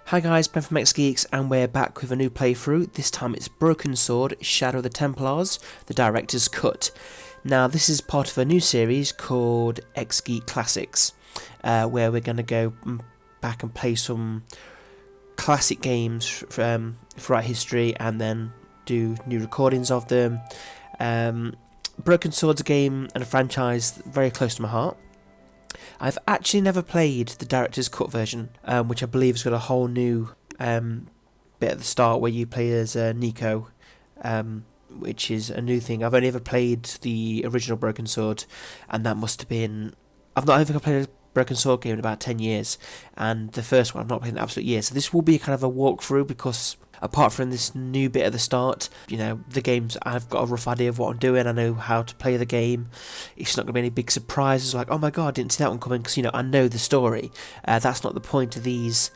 Hi guys, Ben from X-Geeks, and we're back with a new playthrough. This time it's Broken Sword, Shadow of the Templars, the director's cut. Now this is part of a new series called X-Geek Classics, where we're going to go back and play some classic games throughout history and then do new recordings of them. Broken Sword's a game and a franchise very close to my heart. I've actually never played the director's cut version, which I believe has got a whole new bit at the start where you play as Nico, which is a new thing. I've only ever played the original Broken Sword, and that must have been... I think I've played a Broken Sword game in about 10 years, and the first one I've not played in an absolute year. So this will be kind of a walkthrough because... apart from this new bit at the start, the games, I've got a rough idea of what I'm doing. I know how to play the game. It's not going to be any big surprises like, oh my god, I didn't see that one coming, because, I know the story. That's not the point of these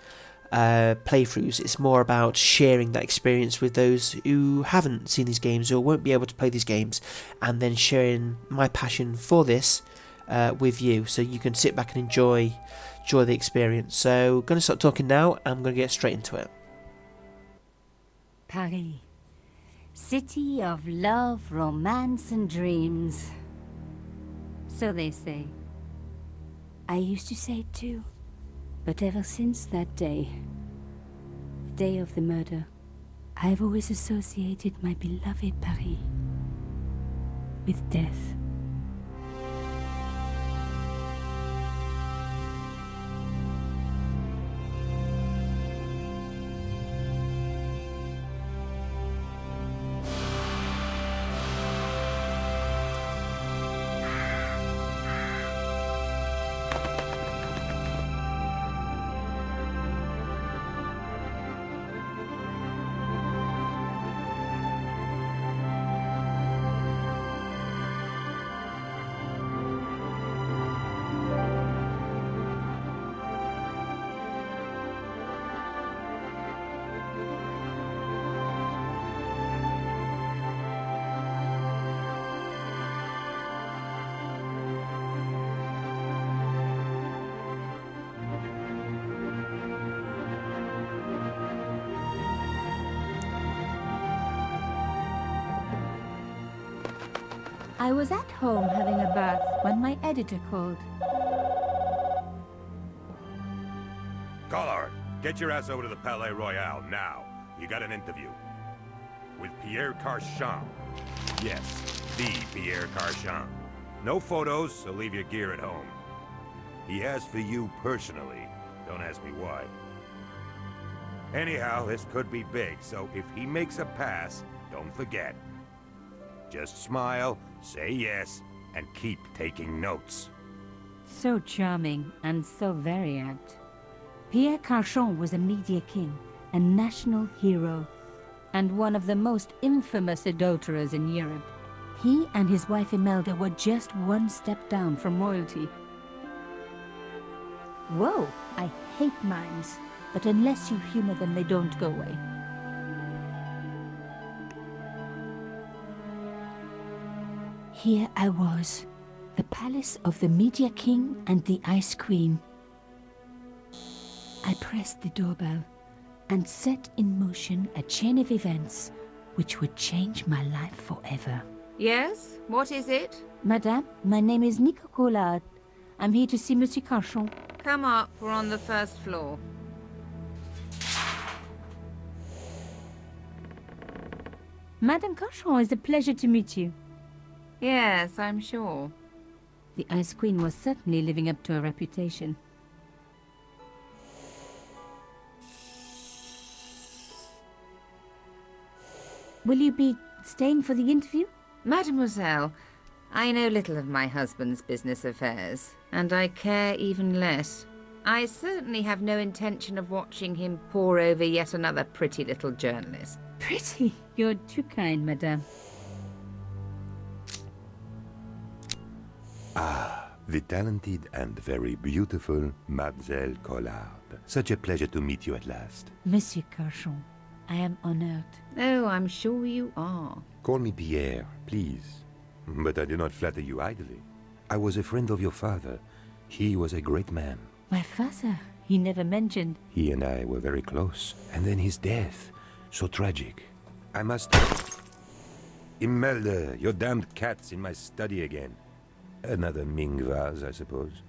playthroughs. It's more about sharing that experience with those who haven't seen these games or won't be able to play these games, and then sharing my passion for this with you, so you can sit back and enjoy the experience. So I'm going to start talking now, and I'm going to get straight into it. Paris, city of love, romance and dreams. So they say. I used to say it too, but ever since that day, the day of the murder, I've always associated my beloved Paris with death. I was at home having a bath when my editor called. Collard, get your ass over to the Palais Royale now. You got an interview. With Pierre Carchon. Yes, the Pierre Carchon. No photos, so leave your gear at home. He asked for you personally. Don't ask me why. Anyhow, this could be big, so if he makes a pass, don't forget. Just smile, say yes, and keep taking notes. So charming and so very apt. Pierre Carchon was a media king, a national hero, and one of the most infamous adulterers in Europe. He and his wife Imelda were just one step down from royalty. Whoa, I hate mimes, but unless you humor them, they don't go away. Here I was, the palace of the Media King and the Ice Queen. I pressed the doorbell and set in motion a chain of events which would change my life forever. Yes? What is it? Madame, my name is Nico Collard. I'm here to see Monsieur Carchon. Come up, we're on the first floor. Madame Carchon, it's a pleasure to meet you. Yes, I'm sure. The Ice Queen was certainly living up to her reputation. Will you be staying for the interview? Mademoiselle, I know little of my husband's business affairs, and I care even less. I certainly have no intention of watching him pore over yet another pretty little journalist. Pretty? You're too kind, madame. Ah, the talented and very beautiful Mademoiselle Collard. Such a pleasure to meet you at last. Monsieur Carchon, I am honored. Oh, I'm sure you are. Call me Pierre, please. But I do not flatter you idly. I was a friend of your father. He was a great man. My father? he never mentioned. He and I were very close. And then his death. So tragic. I must... Imelda, your damned cat's in my study again. Another Ming vase, I suppose.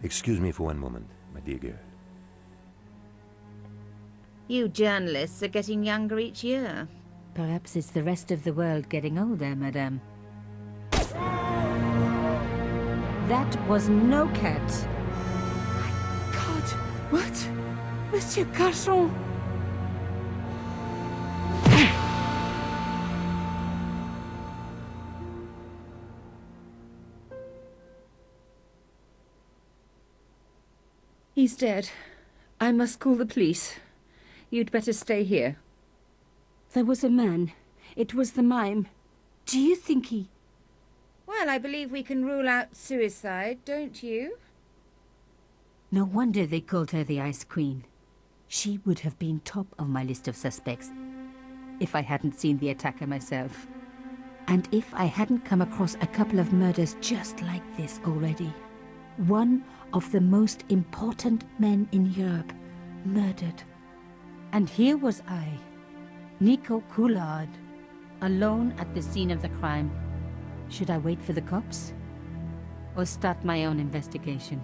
Excuse me for one moment, my dear girl. You journalists are getting younger each year. Perhaps it's the rest of the world getting older, madame. That was no cat. My God, what? Monsieur Garçon! He's dead. I must call the police. You'd better stay here. There was a man. It was the mime. Do you think he... Well, I believe we can rule out suicide, don't you? No wonder they called her the Ice Queen. She would have been top of my list of suspects if I hadn't seen the attacker myself. And if I hadn't come across a couple of murders just like this already. One of the most important men in Europe murdered. And here was I, Nico Collard, alone at the scene of the crime. Should I wait for the cops? Or start my own investigation?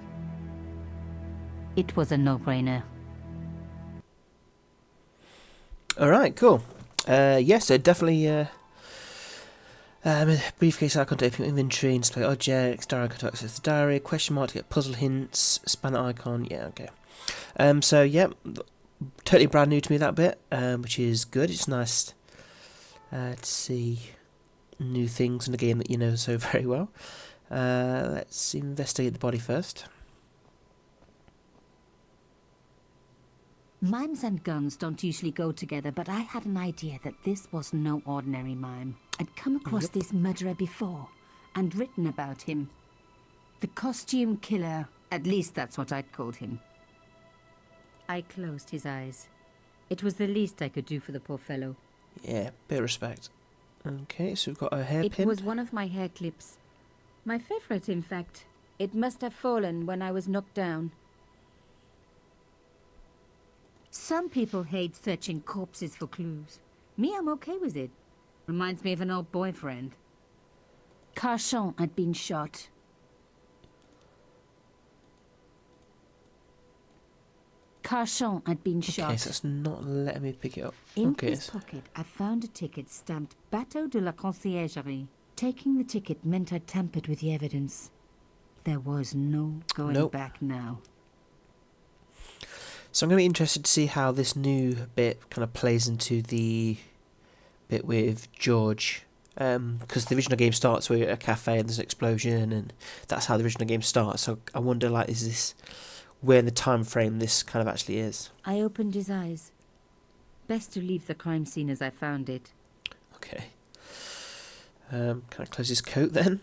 It was a no-brainer. Alright, cool. Yeah, so definitely briefcase icon to open your inventory and display objects, diary icon to access the diary, question mark to get puzzle hints, spanner icon, yeah, okay. So yeah, totally brand new to me that bit, which is good. It's nice to see new things in a game that you know so very well. Let's investigate the body first. Mimes and guns don't usually go together, but I had an idea that this was no ordinary mime. I'd come across this murderer before, and written about him. The costume killer, at least that's what I'd called him. I closed his eyes. It was the least I could do for the poor fellow. Yeah, bit of respect. Okay, so we've got a hairpin. It was one of my hair clips. My favourite, in fact. It must have fallen when I was knocked down. Some people hate searching corpses for clues. Me, I'm okay with it. Reminds me of an old boyfriend. Carchon had been shot. Carchon had been shot. Okay, so it's not letting me pick it up. In Okay. his pocket, I found a ticket stamped Bateau de la Conciergerie. Taking the ticket meant I tampered with the evidence. There was no going back now. So I'm going to be interested to see how this new bit kind of plays into the bit with George. Because the original game starts with a cafe and there's an explosion, and that's how the original game starts. So I wonder, like, is this where in the time frame this kind of actually is? I opened his eyes. Best to leave the crime scene as I found it. Okay. Can I close his coat then?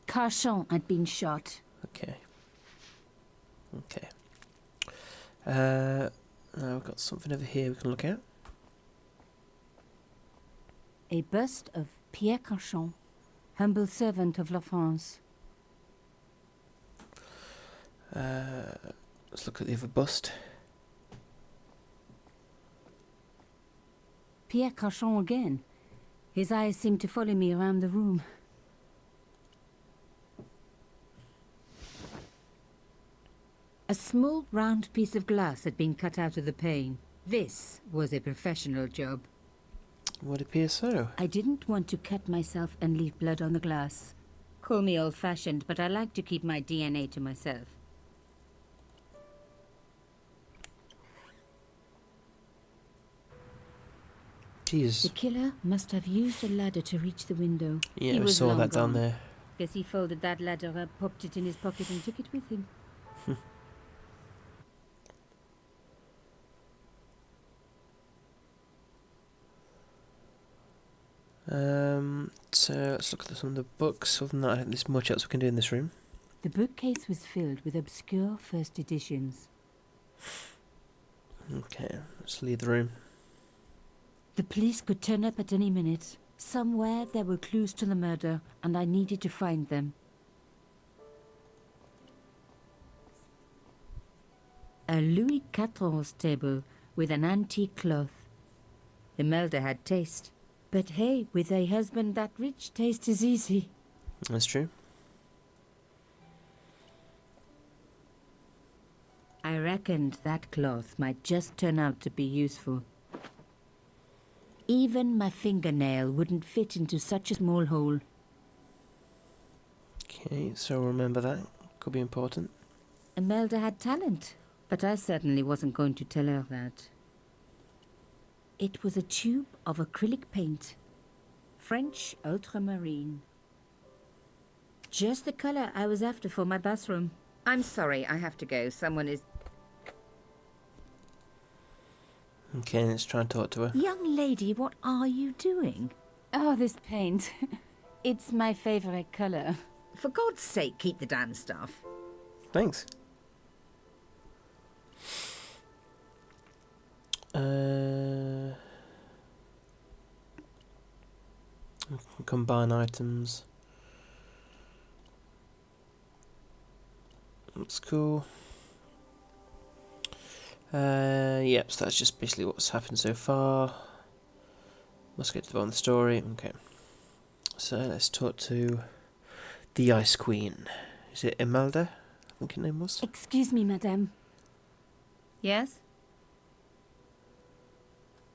Carchon had been shot. Okay. Okay. Now we've got something over here we can look at. A bust of Pierre Carchon, humble servant of La France. Let's look at the other bust. Pierre Carchon again. His eyes seemed to follow me around the room. A small round piece of glass had been cut out of the pane. This was a professional job. Would appear so. I didn't want to cut myself and leave blood on the glass. Call me old-fashioned, but I like to keep my DNA to myself. Jesus. The killer must have used a ladder to reach the window. Yeah, He we was saw long that down gone. there. Guess he folded that ladder up, popped it in his pocket and took it with him. So let's look at some of the books. Other than that, I don't think there's much else we can do in this room. The bookcase was filled with obscure first editions. Okay, let's leave the room. The police could turn up at any minute. Somewhere there were clues to the murder, and I needed to find them. A Louis XIV table with an antique cloth. Imelda had taste. But hey, with a husband that rich, taste is easy. That's true. I reckoned that cloth might just turn out to be useful. Even my fingernail wouldn't fit into such a small hole. Okay, so remember that. Could be important. Imelda had talent, but I certainly wasn't going to tell her that. It was a tube of acrylic paint. French ultramarine. Just the colour I was after for my bathroom. I'm sorry, I have to go. Someone is... Okay, let's try and talk to her. Young lady, what are you doing? Oh, this paint. It's my favourite colour. For God's sake, keep the damn stuff. Thanks. Combine items. That's cool. Yep, so that's just basically what's happened so far. Let's get to the bottom of the story. Okay. So let's talk to the Ice Queen. Is it Imelda? I think her name was. Excuse me, madame. Yes?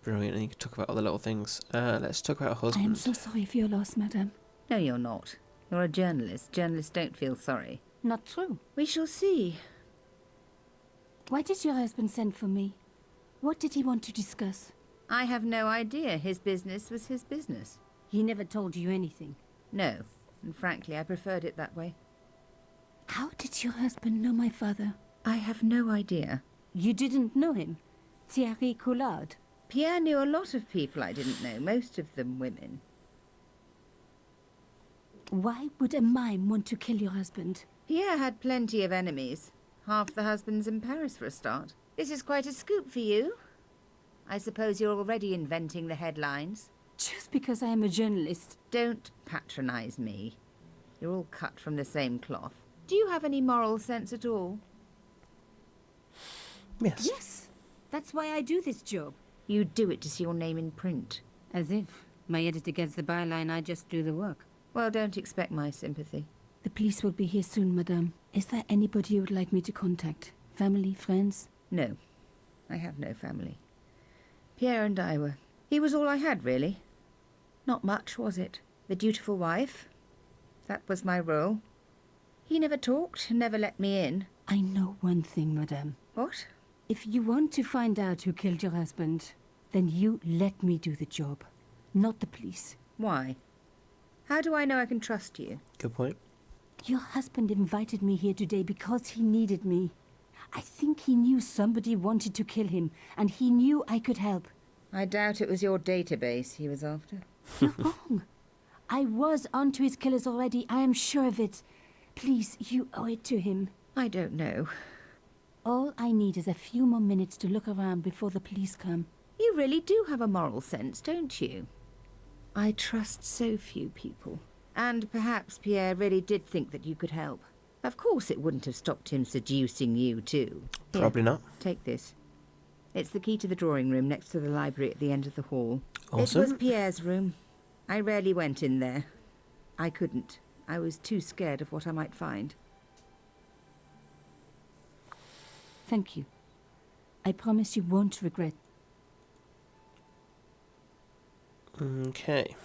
Brilliant, and you can talk about other little things. Let's talk about her I am husband. so sorry for your loss, madame. No, you're not. You're a journalist. Journalists don't feel sorry. Not true. We shall see. Why did your husband send for me? What did he want to discuss? I have no idea. His business was his business. He never told you anything. No, and frankly, I preferred it that way. How did your husband know my father? I have no idea. You didn't know him? Thierry Collard? Pierre knew a lot of people I didn't know, most of them women. Why would a mime want to kill your husband? Pierre had plenty of enemies. Half the husbands in Paris for a start. This is quite a scoop for you. I suppose you're already inventing the headlines. Just because I am a journalist. Don't patronize me. You're all cut from the same cloth. Do you have any moral sense at all? Yes. Yes, that's why I do this job. You do it to see your name in print. As if my editor gets the byline, I just do the work. Well, don't expect my sympathy. The police will be here soon, madame. Is there anybody you would like me to contact? Family, friends? No, I have no family. Pierre and I were... He was all I had, really. Not much, was it? The dutiful wife. That was my role. He never talked, never let me in. I know one thing, madame. What? If you want to find out who killed your husband, then you let me do the job, not the police. Why? How do I know I can trust you? Good point. Your husband invited me here today because he needed me. I think he knew somebody wanted to kill him, and he knew I could help. I doubt it was your database he was after. You're wrong. I was onto his killers already, I am sure of it. Please, you owe it to him. I don't know. All I need is a few more minutes to look around before the police come. You really do have a moral sense, don't you? I trust so few people. And perhaps Pierre really did think that you could help. Of course it wouldn't have stopped him seducing you, too. Here, Probably not. take this. It's the key to the drawing room next to the library at the end of the hall. Awesome. It was Pierre's room. I rarely went in there. I couldn't. I was too scared of what I might find. Thank you. I promise you won't regret. Okay.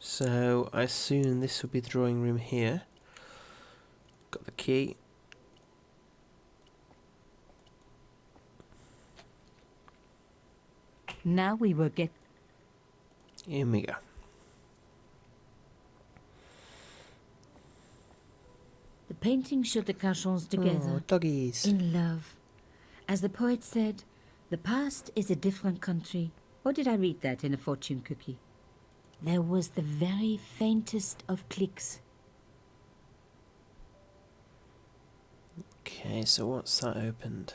So I assume this will be the drawing room here. Got the key. Now we will get... Here we go. The painting showed the Cachons together. Oh, doggies. In love. As the poet said, the past is a different country. Or did I read that in a fortune cookie? There was the very faintest of clicks. Okay, so what's that opened?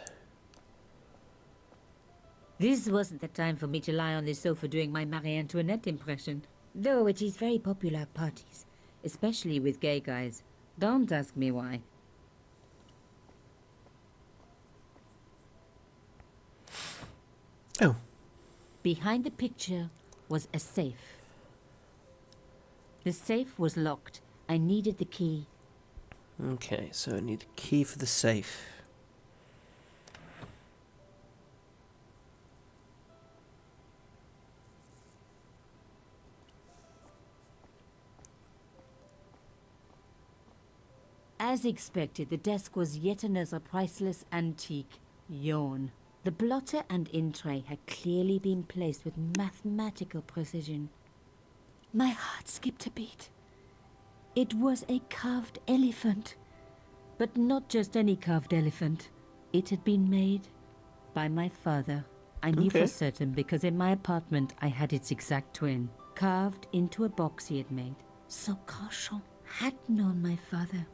This wasn't the time for me to lie on this sofa doing my Marie Antoinette impression. Though it is very popular at parties, especially with gay guys. Don't ask me why. Oh. Behind the picture was a safe. The safe was locked. I needed the key. Okay, so I need a key for the safe. As expected, the desk was yet another priceless antique. Yawn. The blotter and in tray had clearly been placed with mathematical precision. My heart skipped a beat. It was a carved elephant. But not just any carved elephant. It had been made by my father. I knew for certain because in my apartment I had its exact twin, carved into a box he had made. So Carchon had known my father.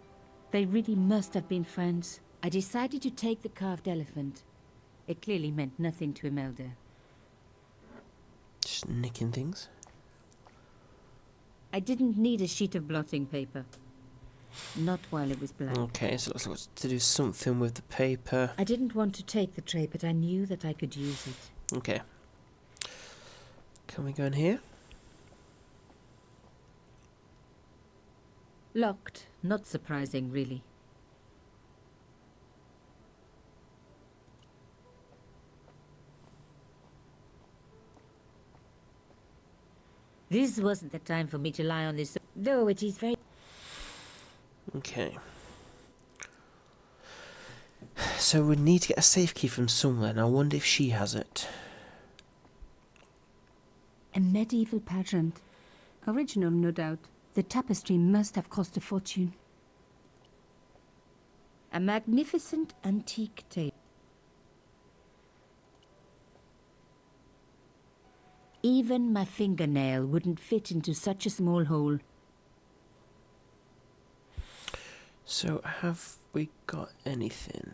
They really must have been friends. I decided to take the carved elephant. It clearly meant nothing to Imelda. Just nicking things. I didn't need a sheet of blotting paper. Not while it was black. Okay, so it looks like it's to do something with the paper. I didn't want to take the tray, but I knew that I could use it. Okay. Can we go in here? Locked. Not surprising, really. This wasn't the time for me to lie on this, though it is very... Okay. So we need to get a safe key from somewhere, and I wonder if she has it. A medieval pageant. Original, no doubt. The tapestry must have cost a fortune. A magnificent antique table. Even my fingernail wouldn't fit into such a small hole. So have we got anything?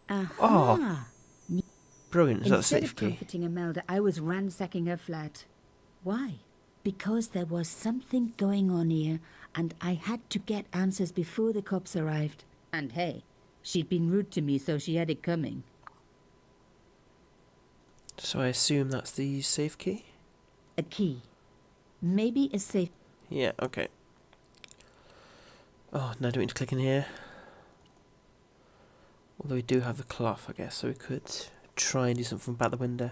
Aha! Oh, brilliant. Is that a Instead safe of key? comforting Imelda, I was ransacking her flat. Why? Because there was something going on here, and I had to get answers before the cops arrived. And hey, she'd been rude to me, so she had it coming. So I assume that's the safe key? A key. Maybe a safe... Yeah, okay. Oh, now do we need to click in here? Although we do have the cloth, I guess, so we could try and do something about the window.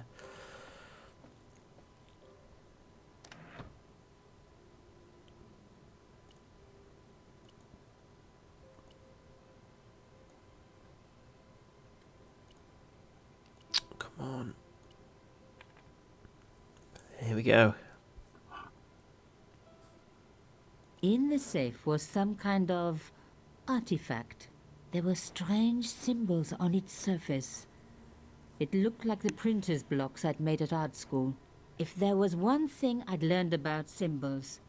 Come on. Here we go. In the safe was some kind of artifact. There were strange symbols on its surface. It looked like the printer's blocks I'd made at art school. If there was one thing I'd learned about symbols,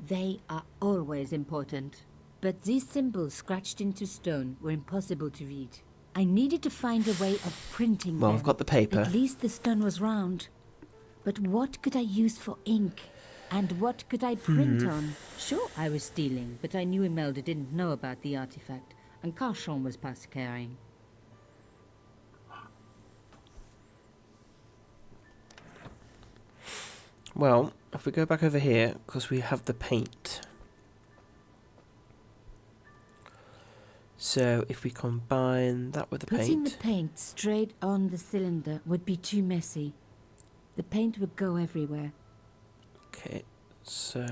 they are always important. But these symbols scratched into stone were impossible to read. I needed to find a way of printing them. Well, I've got the paper. At least the stone was round. But what could I use for ink? And what could I print on? Sure, I was stealing, but I knew Imelda didn't know about the artifact, and Carchon was past caring. Well, if we go back over here, because we have the paint. So if we combine that with the Putting paint... the paint straight on the cylinder would be too messy. The paint would go everywhere. Okay, so...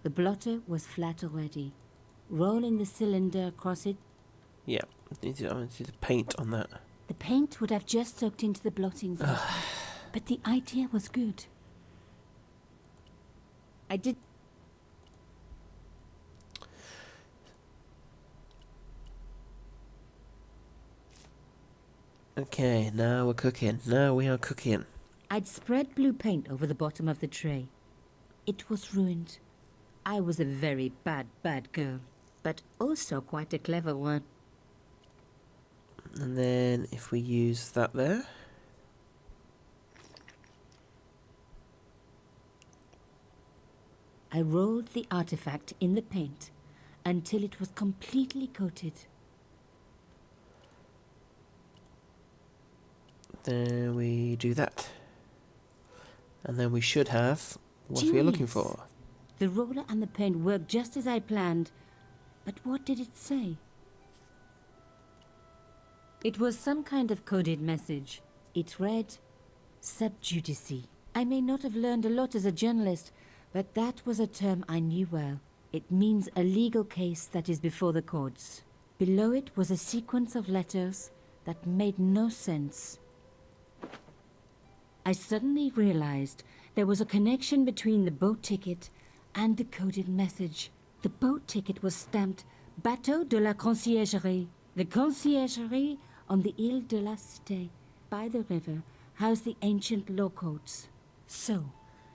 The blotter was flat already. Rolling the cylinder across it, Yeah, I need to paint on that. the paint would have just soaked into the blotting paper. But the idea was good. I did... Okay, now we're cooking. Now we are cooking. I'd spread blue paint over the bottom of the tray. It was ruined. I was a very bad girl, but also quite a clever one. And then if we use that there... I rolled the artifact in the paint until it was completely coated. Then we do that. And then we should have what we are looking Genius. for. The roller and the paint worked just as I planned. But what did it say? It was some kind of coded message. It read, sub judice. I may not have learned a lot as a journalist, but that was a term I knew well. It means a legal case that is before the courts. Below it was a sequence of letters that made no sense. I suddenly realized there was a connection between the boat ticket and the coded message. The boat ticket was stamped Bateau de la Conciergerie. The Conciergerie on the Ile de la Cité, by the river, housed the ancient law courts. So,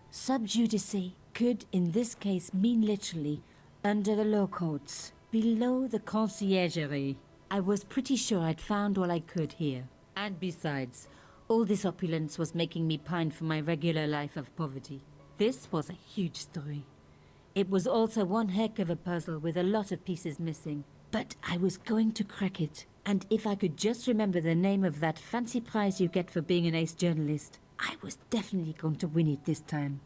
sub judice could in this case mean literally under the law courts, below the Conciergerie. I was pretty sure I'd found all I could here. And besides, all this opulence was making me pine for my regular life of poverty. This was a huge story. It was also one heck of a puzzle with a lot of pieces missing. But I was going to crack it. And if I could just remember the name of that fancy prize you get for being an ace journalist, I was definitely going to win it this time.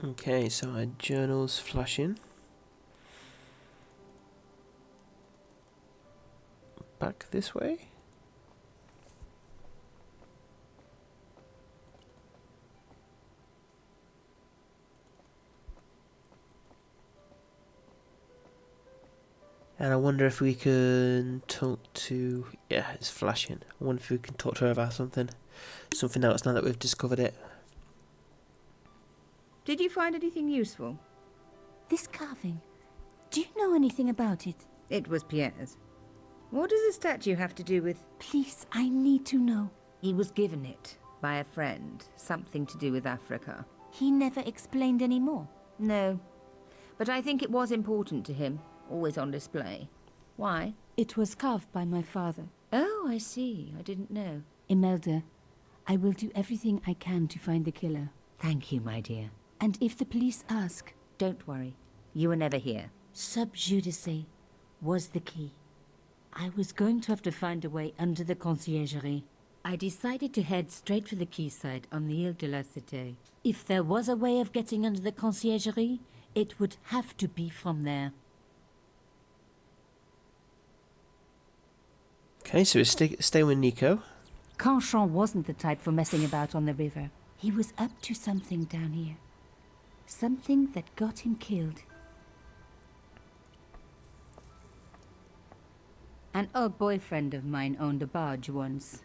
Okay, so our journal's flashing. Back this way. And I wonder if we can talk to... Yeah, it's flashing. I wonder if we can talk to her about something. Something else now that we've discovered it. Did you find anything useful? This carving, do you know anything about it? It was Pierre's. What does the statue have to do with... Please, I need to know. He was given it by a friend. Something to do with Africa. He never explained any more. No. But I think it was important to him. Always on display. Why? It was carved by my father. Oh, I see. I didn't know. Imelda, I will do everything I can to find the killer. Thank you, my dear. And if the police ask... Don't worry. You were never here. Sub judice was the key. I was going to have to find a way under the Conciergerie. I decided to head straight for the Quayside on the Ile de la Cité. If there was a way of getting under the Conciergerie, it would have to be from there. Okay, so we stay with Nico. Canchon wasn't the type for messing about on the river. He was up to something down here. Something that got him killed. An old boyfriend of mine owned a barge once.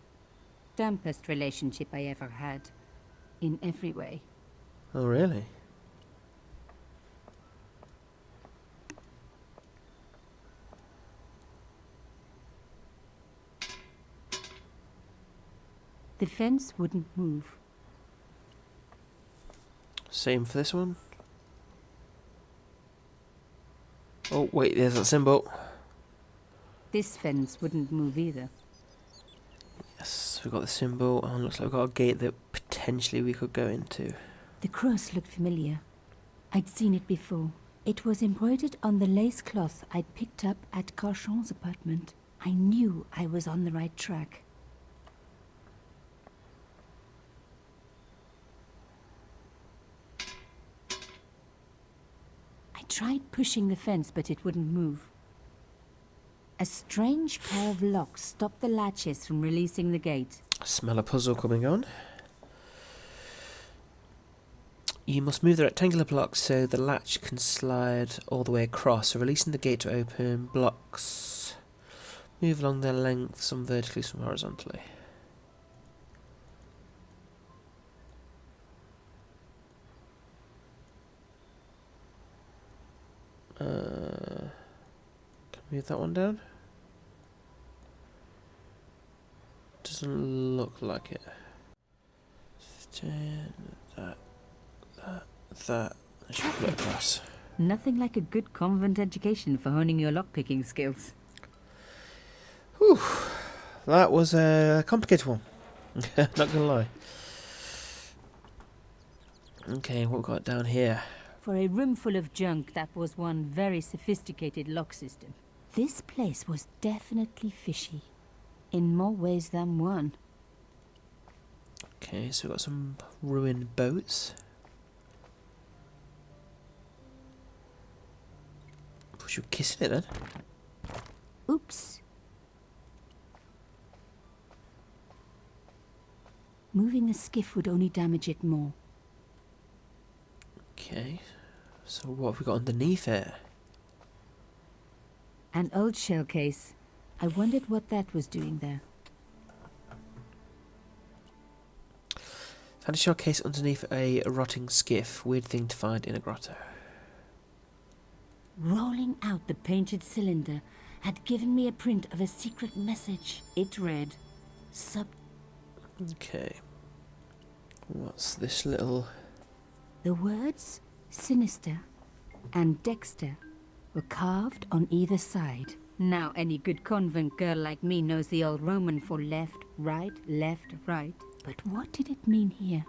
Dampest relationship I ever had. In every way. Oh, really? The fence wouldn't move. Same for this one. Oh, wait, there's that symbol. This fence wouldn't move either. Yes, we've got the symbol, and looks like we've got a gate that potentially we could go into. The cross looked familiar. I'd seen it before. It was embroidered on the lace cloth I'd picked up at Carchon's apartment. I knew I was on the right track. I tried pushing the fence, but it wouldn't move. A strange pair of locks stopped the latches from releasing the gate. I smell a puzzle coming on. You must move the rectangular block so the latch can slide all the way across. So releasing the gate to open blocks. Move along their length, some vertically, some horizontally. Can I move that one down? Doesn't look like it. That. I should put it across. Nothing like a good convent education for honing your lockpicking skills. Whew. That was a complicated one. Not gonna lie. Okay, what we got down here? For a room full of junk, that was one very sophisticated lock system. This place was definitely fishy. In more ways than one. Okay, so we've got some ruined boats. Was you kissing it then? Oops. Moving a skiff would only damage it more. Okay, so what have we got underneath it? An old shell case. I wondered what that was doing there. Found a shell case underneath a rotting skiff. Weird thing to find in a grotto. Rolling out the painted cylinder had given me a print of a secret message. It read, Okay. What's this little... The words Sinister and Dexter were carved on either side. Now any good convent girl like me knows the old Roman for left, right. But what did it mean here?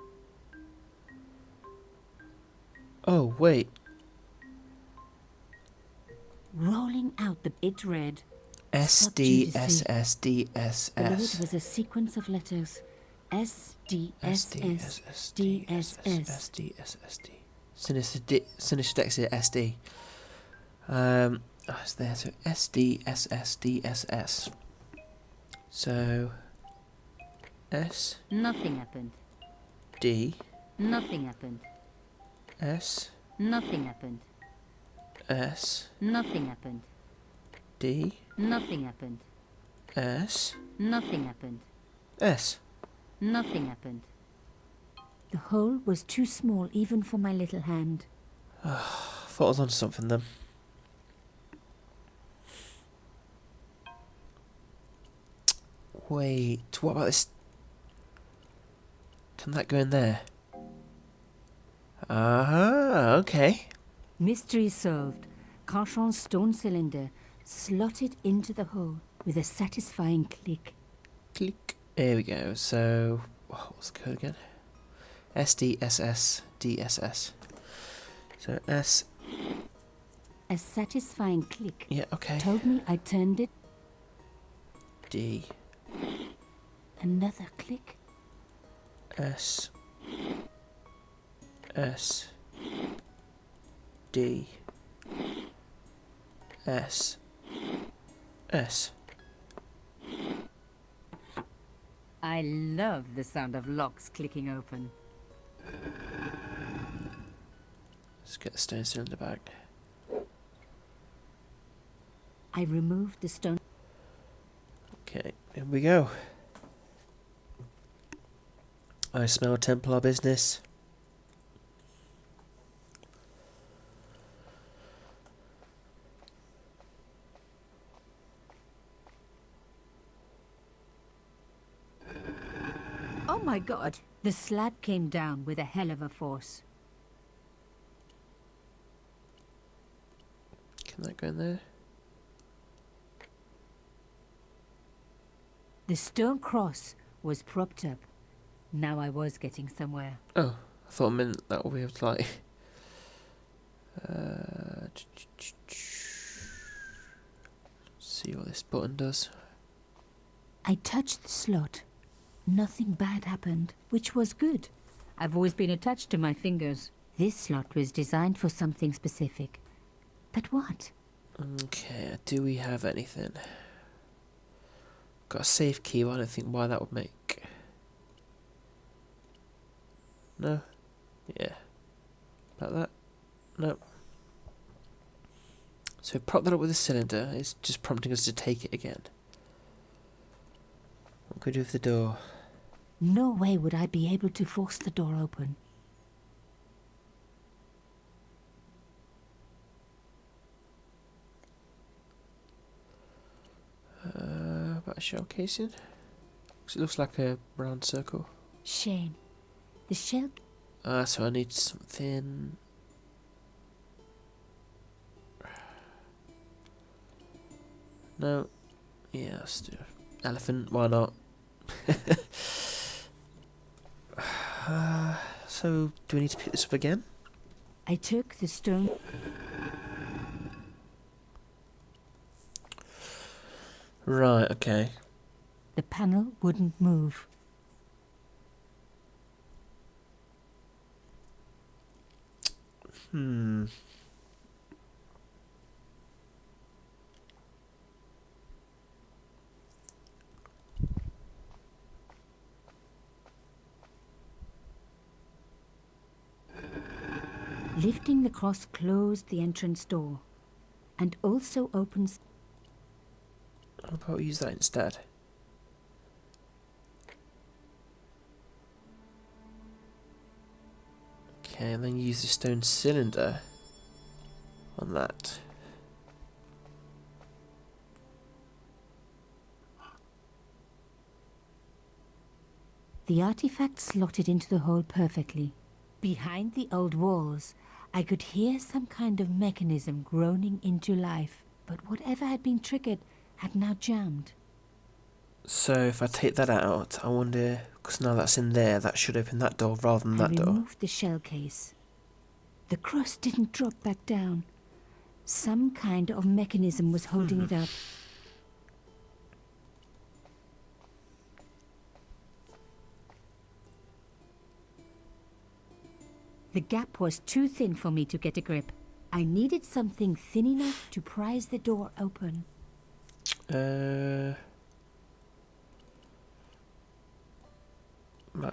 Oh, wait. Rolling out it read, SDSSDSS. Below it was a sequence of letters. SDSSDSS. Sinister Dexter SD. It's there, so SDSSDSS. So S Nothing happened. D Nothing happened. S Nothing happened. S Nothing happened. D Nothing happened. S Nothing happened. S. Nothing happened. The hole was too small even for my little hand. Thought I was onto something then. Wait, what about this? Can that go in there? Ah, okay. Mystery solved. Carchon's stone cylinder slotted into the hole with a satisfying click. Click. There we go. So, what's the code again? SDSSDSS. So S. A satisfying click. Yeah, okay. Told me I turned it. D Another click. S S D S S. I love the sound of locks clicking open. Let's get the stone cylinder back. I removed the stone. Okay, here we go. I smell Templar business. Oh my god! The slab came down with a hell of a force. Can that go in there? The stone cross was propped up. Now I was getting somewhere. Oh, I thought it meant that we have to like... see what this button does. I touched the slot. Nothing bad happened, which was good. I've always been attached to my fingers. This slot was designed for something specific. But what? Okay, do we have anything? Got a safe key, but I don't think why that would make... No? Yeah. Like that? No. So prop that up with a cylinder. It's just prompting us to take it again. What can we do with the door? No way would I be able to force the door open. About a shell casing? 'Cause it looks like a round circle. Shame. The shell... So I need something... No. Yeah, let's do elephant, why not? So, do we need to pick this up again? I took the stone. Right, okay. The panel wouldn't move. Lifting the cross closed the entrance door, and also opens... How about we use that instead? Okay, and then use the stone cylinder on that. The artifact slotted into the hole perfectly. Behind the old walls, I could hear some kind of mechanism groaning into life, but whatever had been triggered had now jammed. So if I take that out, I wonder, because now that's in there, that should open that door rather than that I door. removed the shell case. The cross didn't drop back down. Some kind of mechanism was holding it up. The gap was too thin for me to get a grip. I needed something thin enough to prise the door open. That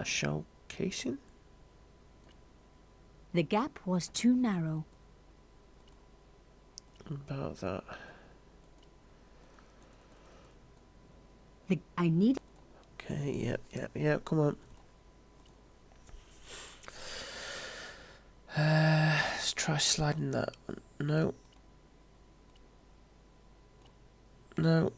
shell casing? The gap was too narrow. About that. I need... Okay, yep, come on. Let's try sliding that one. No. No.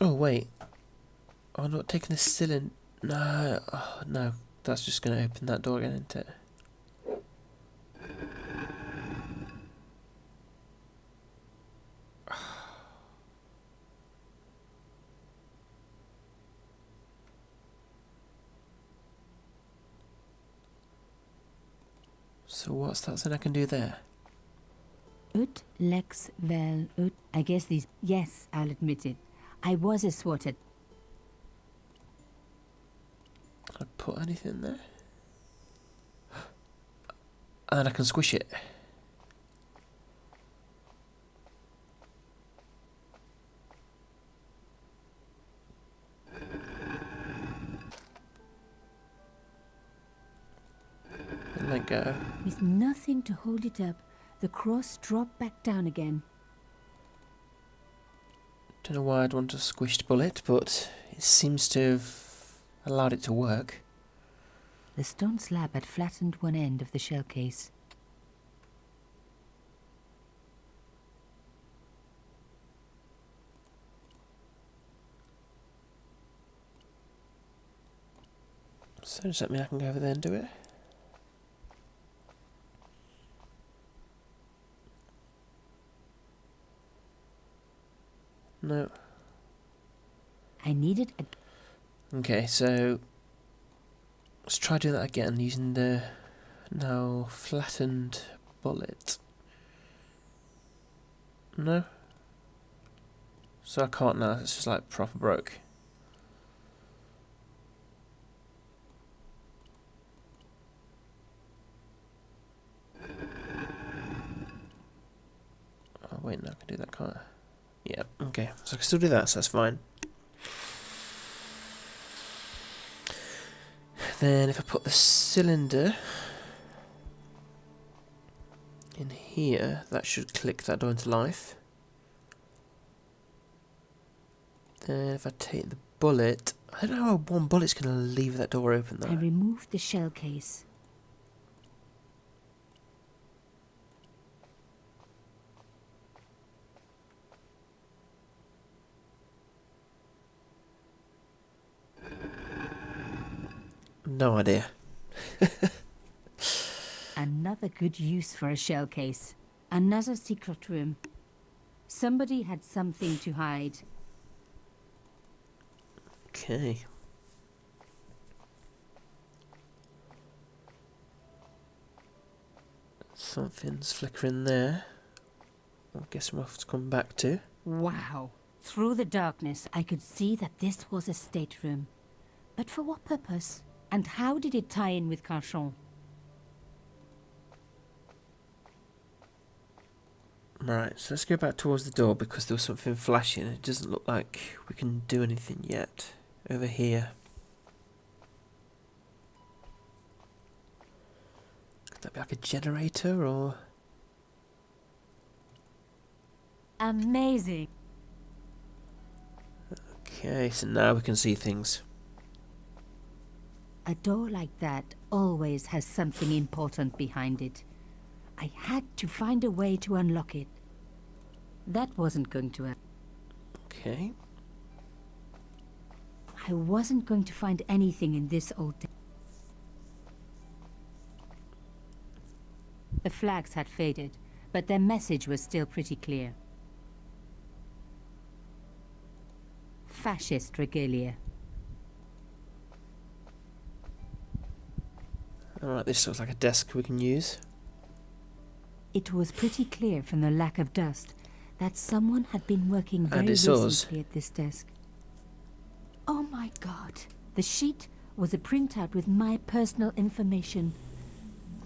Oh, wait. Oh, I'm not taking the cylinder. No. Oh, no. That's just going to open that door again, isn't it? So what's that thing I can do there? Ut lex vel ut. I guess these... Yes, I'll admit it. I was a swatted. Can I put anything there? And then I can squish it. And let go. With nothing to hold it up, the cross dropped back down again. Don't know why I'd want a squished bullet, but it seems to have allowed it to work. The stone slab had flattened one end of the shell case. So does that mean I can go over there and do it? No. I needed a... Okay, so let's try doing that again using the now flattened bullet. No? So I can't now, it's just like proper broke. Oh wait, no, I can do that, can't I? Yeah, okay, so I can still do that, so that's fine. Then if I put the cylinder in here, that should click that door into life. Then if I take the bullet, I don't know how one bullet's going to leave that door open though. I removed the shell case. No idea. Another good use for a shell case. Another secret room. Somebody had something to hide. Okay. Something's flickering there. I guess we'll have to come back to. Wow. Through the darkness, I could see that this was a stateroom. But for what purpose? And how did it tie in with Carchon? Right, so let's go back towards the door because there was something flashing. It doesn't look like we can do anything yet. Over here. Could that be like a generator or... Amazing. Okay, so now we can see things. A door like that always has something important behind it. I had to find a way to unlock it. That wasn't going to happen. Okay. I wasn't going to find anything in this old... The flags had faded, but their message was still pretty clear. Fascist regalia. Alright, this looks like a desk we can use. It was pretty clear from the lack of dust that someone had been working very it's ours. recently at this desk. Oh my god. The sheet was a printout with my personal information.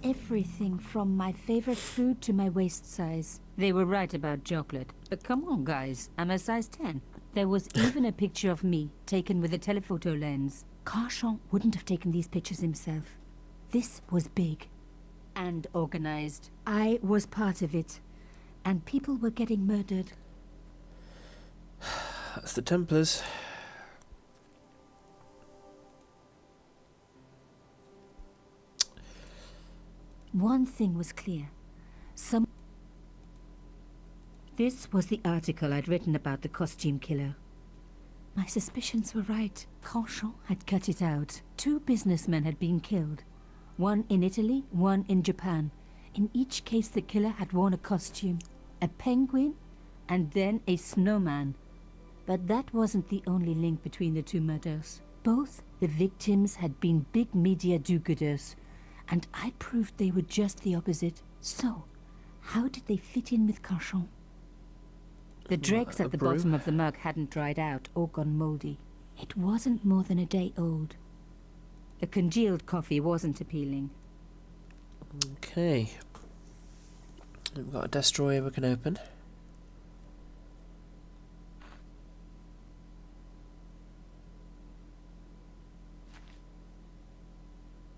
Everything from my favorite food to my waist size. They were right about chocolate. But come on, guys. I'm a size 10. There was even a picture of me, taken with a telephoto lens. Carchon wouldn't have taken these pictures himself. This was big. And organized. I was part of it. And people were getting murdered. That's the Templars. One thing was clear. This was the article I'd written about the costume killer. My suspicions were right. Carchon had cut it out. 2 businessmen had been killed. One in Italy, one in Japan. In each case the killer had worn a costume. A penguin, and then a snowman. But that wasn't the only link between the 2 murders. Both the victims had been big media do-gooders, and I proved they were just the opposite. So, how did they fit in with Carchon? The dregs at the bottom of the mug hadn't dried out or gone mouldy. It wasn't more than a day old. The congealed coffee wasn't appealing. Okay. We've got a desk drawer we can open.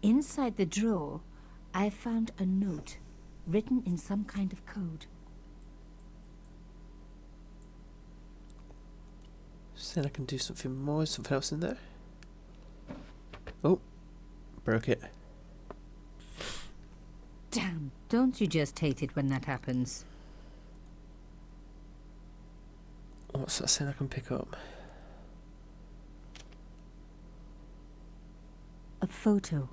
Inside the drawer, I found a note written in some kind of code. So then I can do something more. Is something else in there? Oh, broke it. Damn, don't you just hate it when that happens? What's that saying I can pick up? A photo,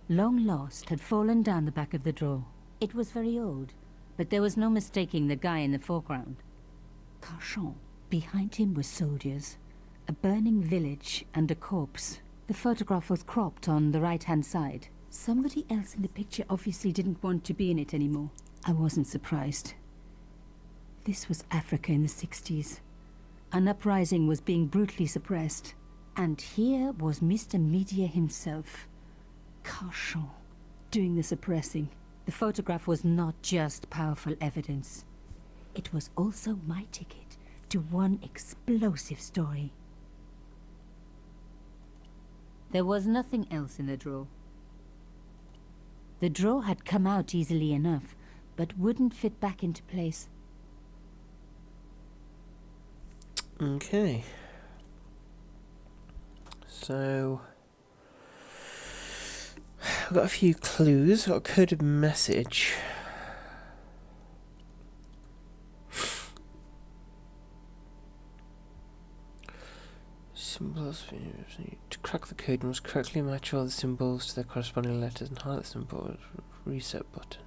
long lost, had fallen down the back of the drawer. It was very old, but there was no mistaking the guy in the foreground. Carchon. Behind him were soldiers, a burning village and a corpse. The photograph was cropped on the right-hand side. Somebody else in the picture obviously didn't want to be in it anymore. I wasn't surprised. This was Africa in the 60s. An uprising was being brutally suppressed. And here was Mr. Media himself, Carchon, doing the suppressing. The photograph was not just powerful evidence. It was also my ticket to one explosive story. There was nothing else in the drawer. The drawer had come out easily enough, but wouldn't fit back into place. Okay. So I've got a few clues. I've got a coded message. Symbols. To crack the code, you must correctly match all the symbols to their corresponding letters and highlight the symbol. Reset button.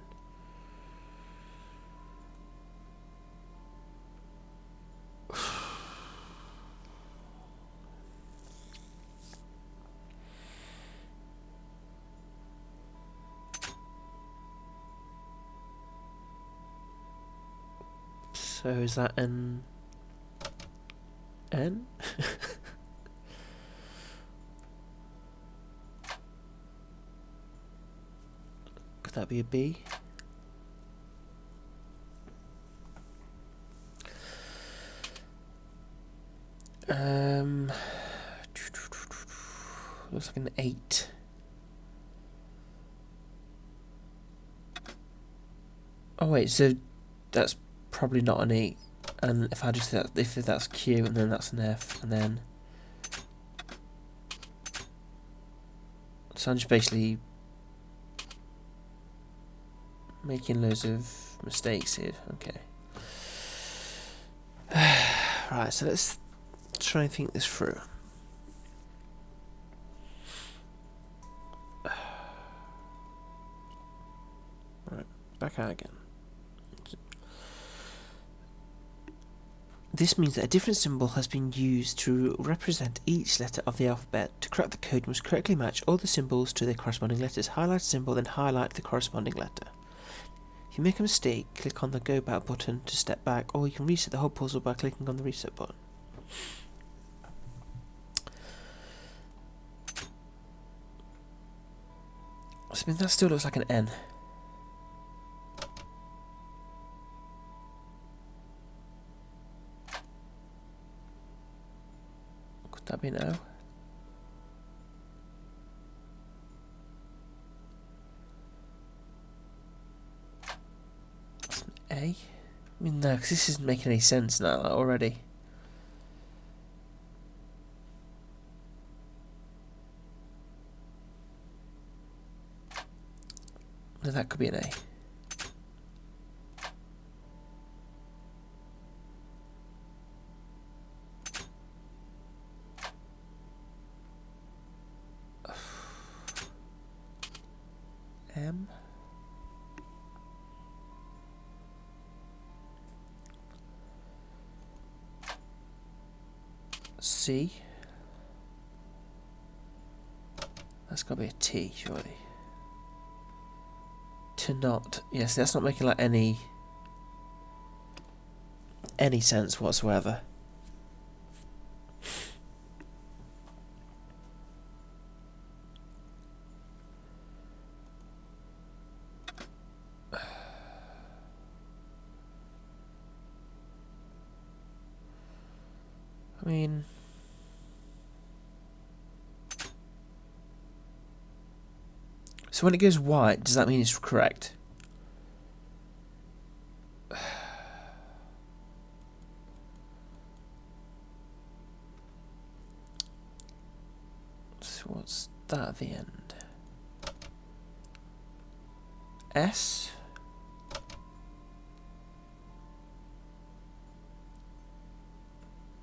So is that an N? Could that be a B? Looks like an 8. Oh wait, so that's probably not an 8. And if I just if that's Q and then that's an F and then, so I'm just basically making loads of mistakes here. Okay. Right, so let's try and think this through. Right, back out again. This means that a different symbol has been used to represent each letter of the alphabet. To crack the code, you must correctly match all the symbols to their corresponding letters. Highlight a symbol, then highlight the corresponding letter. If you make a mistake, click on the Go Back button to step back, or you can reset the whole puzzle by clicking on the Reset button. I mean, that still looks like an N. Could that be an O? That's an A? I mean, no, because this isn't making any sense now already. No, that could be an A. M. C. That's got to be a T, surely. To not. Yes, that's not making like any sense whatsoever. I mean, so when it goes white, does that mean it's correct? So what's that at the end? S?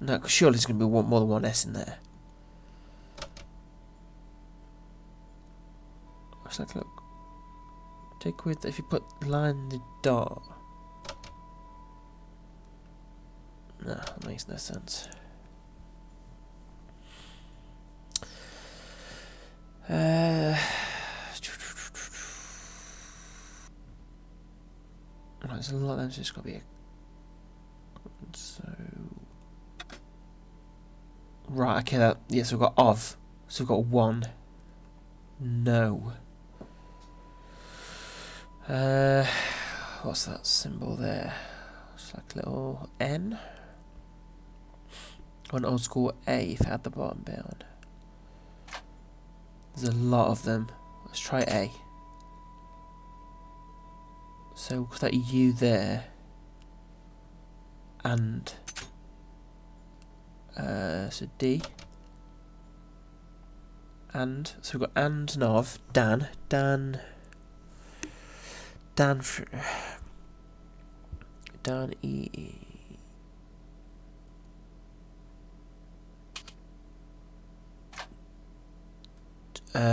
No, 'cause surely there's going to be more than one S in there. What's that look? Take with, if you put line the dot. No, that makes no sense. Right, there's a lot of them, so it's got to be a. So. Right, okay, that. Yes, we've got of. So we've got 1. No. What's that symbol there? It's like a little N. Or an old school A if it had the bottom bound. There's a lot of them. Let's try A. So with that U there. And so D. And so we've got and of Dan E.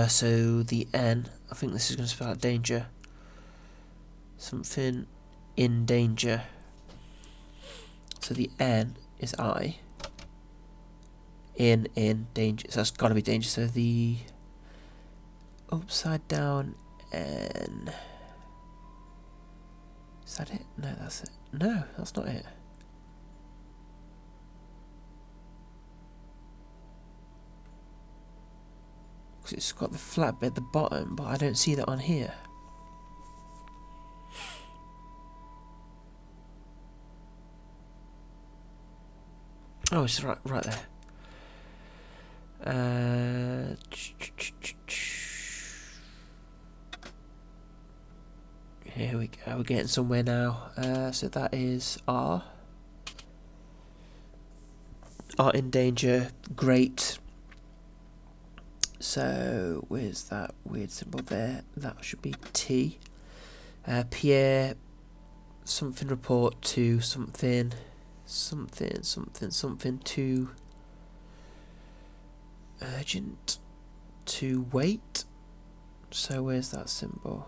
So the N, I think this is going to spell out danger. Something in danger. So the N is I. In danger. So that's got to be danger. So the upside down N. Is that it? No, that's it. No, that's not it. 'Cause it's got the flat bit at the bottom, but I don't see that on here. Oh, it's right there. Here we go. We're getting somewhere now. So that is R. Art in danger. Great. So where's that weird symbol there? That should be T. Pierre. Something report to something. Something to urgent to wait. So where's that symbol?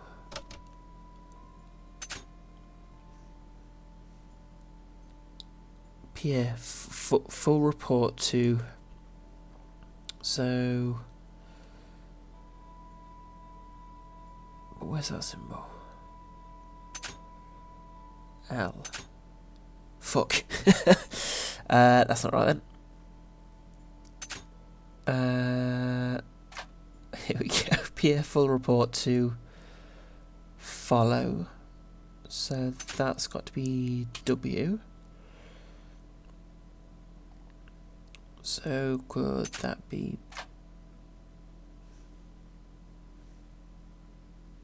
Pierre, full report to. So where's that symbol? L. Fuck. That's not right then. Here we go. Pierre, full report to follow. So that's got to be W. So could that be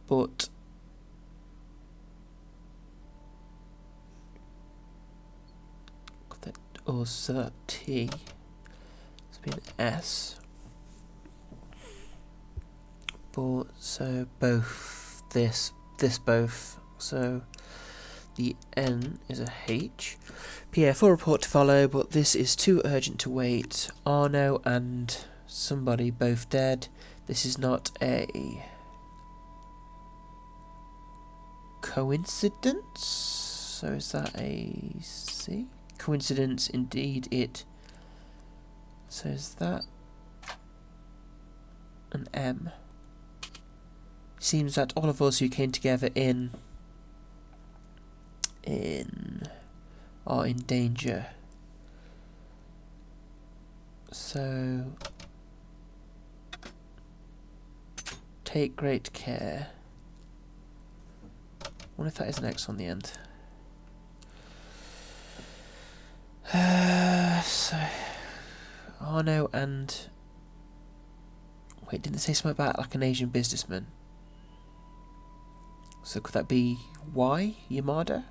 but also T. It's been S. But so both this both. So the N is a H. Pierre, full report to follow, but this is too urgent to wait. Arno and somebody both dead. This is not a coincidence. So is that a C? Coincidence indeed it. So is that an M? Seems that all of us who came together are in danger. So take great care. I wonder if that is an X on the end. So Arno and wait, didn't it say something about like an Asian businessman? So could that be Y, Yamada?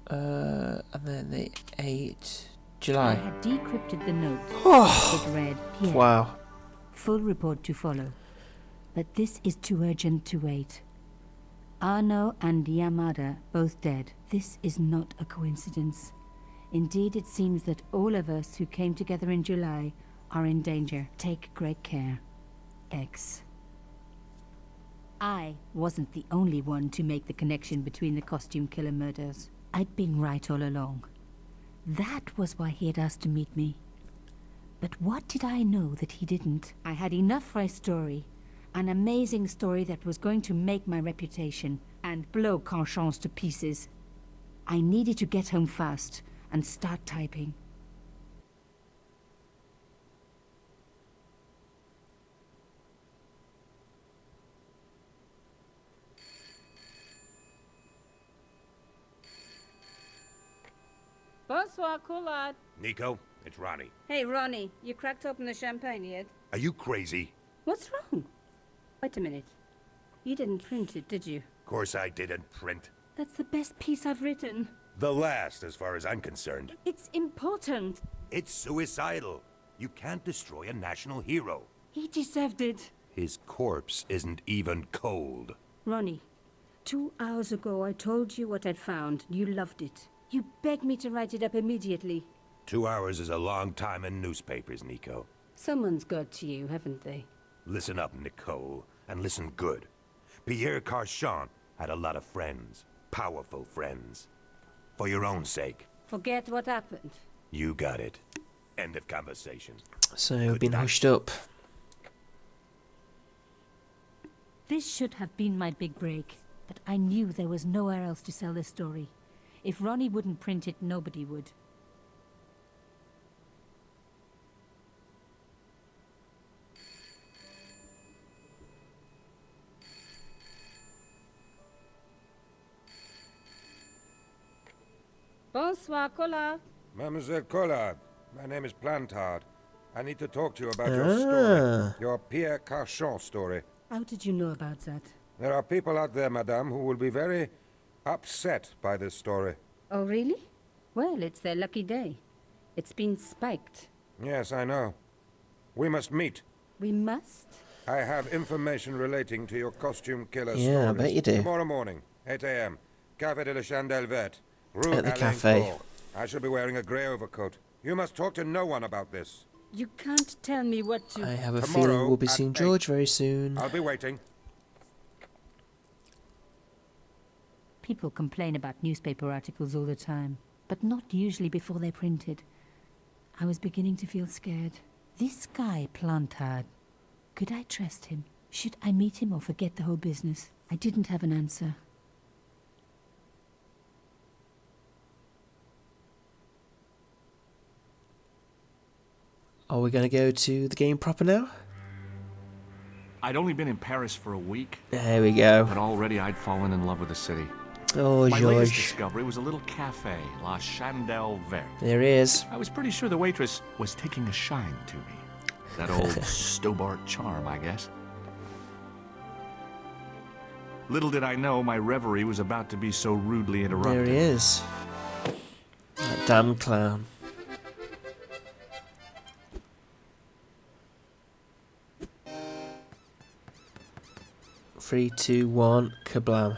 And then the 8 July. I had decrypted the note. Oh, It read, Pierre, wow. full report to follow. But this is too urgent to wait. Arno and Yamada both dead. This is not a coincidence. Indeed, it seems that all of us who came together in July are in danger. Take great care. X. I wasn't the only one to make the connection between the costume killer murders. I'd been right all along. That was why he had asked to meet me. But what did I know that he didn't? I had enough for a story. An amazing story that was going to make my reputation and blow Conchance to pieces. I needed to get home fast and start typing. Bonsoir, Collard. Nico, it's Ronnie. Hey, Ronnie, you cracked open the champagne yet? Are you crazy? What's wrong? Wait a minute. You didn't print it, did you? Of course I didn't print. That's the best piece I've written. The last, as far as I'm concerned. It's important. It's suicidal. You can't destroy a national hero. He deserved it. His corpse isn't even cold. Ronnie, 2 hours ago I told you what I'd found. You loved it. You begged me to write it up immediately. 2 hours is a long time in newspapers, Nico. Someone's got to you, haven't they? Listen up, Nicole, and listen good. Pierre Carchon had a lot of friends. Powerful friends. For your own sake. Forget what happened. You got it. End of conversation. So we've been hushed up. This should have been my big break, but I knew there was nowhere else to sell this story. If Ronnie wouldn't print it, nobody would. Bonsoir, Collard. Mademoiselle Collard, my name is Plantard. I need to talk to you about your story. Your Pierre Carchon story. How did you know about that? There are people out there, madame, who will be very upset by this story. Oh, really? Well, it's their lucky day. It's been spiked. Yes, I know. We must meet. We must? I have information relating to your costume killer Yeah, stories. I bet you do. Tomorrow morning, 8 a.m. Café de la Chandelle Verte, Rue At the Alain cafe. Court. I shall be wearing a grey overcoat. You must talk to no one about this. You can't tell me what to... I have a Tomorrow feeling we'll be at seeing 8. George very soon. I'll be waiting. People complain about newspaper articles all the time, but not usually before they're printed. I was beginning to feel scared. This guy, Plantard, could I trust him? Should I meet him or forget the whole business? I didn't have an answer. Are we going to go to the game proper now? I'd only been in Paris for a week, There we go. but already I'd fallen in love with the city. Oh, My latest George. discovery was a little cafe, La Chandelle Verte. There he is. I was pretty sure the waitress was taking a shine to me. That old Stobbart charm, I guess. Little did I know my reverie was about to be so rudely interrupted. There he is. That damn clown. Three, two, one, kablam.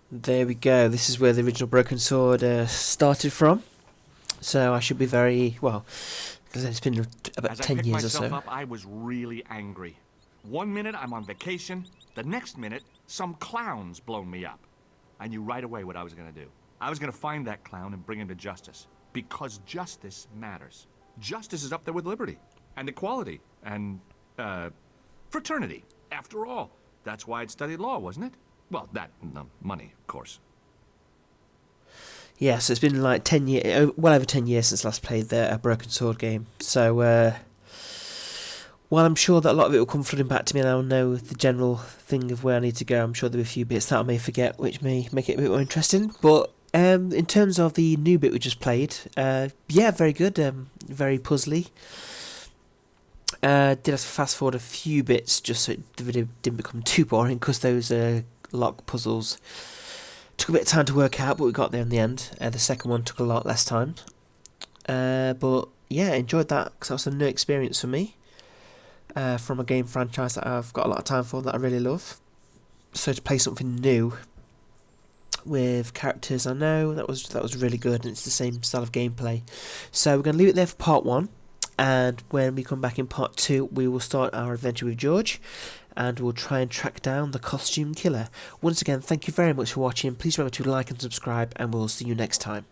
There we go. This is where the original Broken Sword started from. So I should be very, well, because it's been about As I 10 picked years or myself so. up, I was really angry. One minute I'm on vacation, the next minute some clown's blown me up. I knew right away what I was going to do. I was going to find that clown and bring him to justice. Because justice matters. Justice is up there with liberty. And equality. And, fraternity. After all, that's why I'd studied law, wasn't it? Well, that and the money, of course. Yeah, so it's been like 10 years, well over 10 years since last played a Broken Sword game. So, while I'm sure that a lot of it will come flooding back to me and I'll know the general thing of where I need to go, I'm sure there'll be a few bits that I may forget, which may make it a bit more interesting. But in terms of the new bit we just played, yeah, very good, very puzzly. Did have to fast forward a few bits just so the video didn't become too boring, because those lock puzzles took a bit of time to work out, but we got there in the end. The second one took a lot less time. But yeah, enjoyed that, because that was a new experience for me. From a game franchise that I've got a lot of time for, that I really love. So to play something new with characters I know, that was really good, and it's the same style of gameplay. So we're going to leave it there for part 1, and when we come back in part 2 we will start our adventure with George, and we'll try and track down the costume killer. Once again, thank you very much for watching. Please remember to like and subscribe, and we'll see you next time.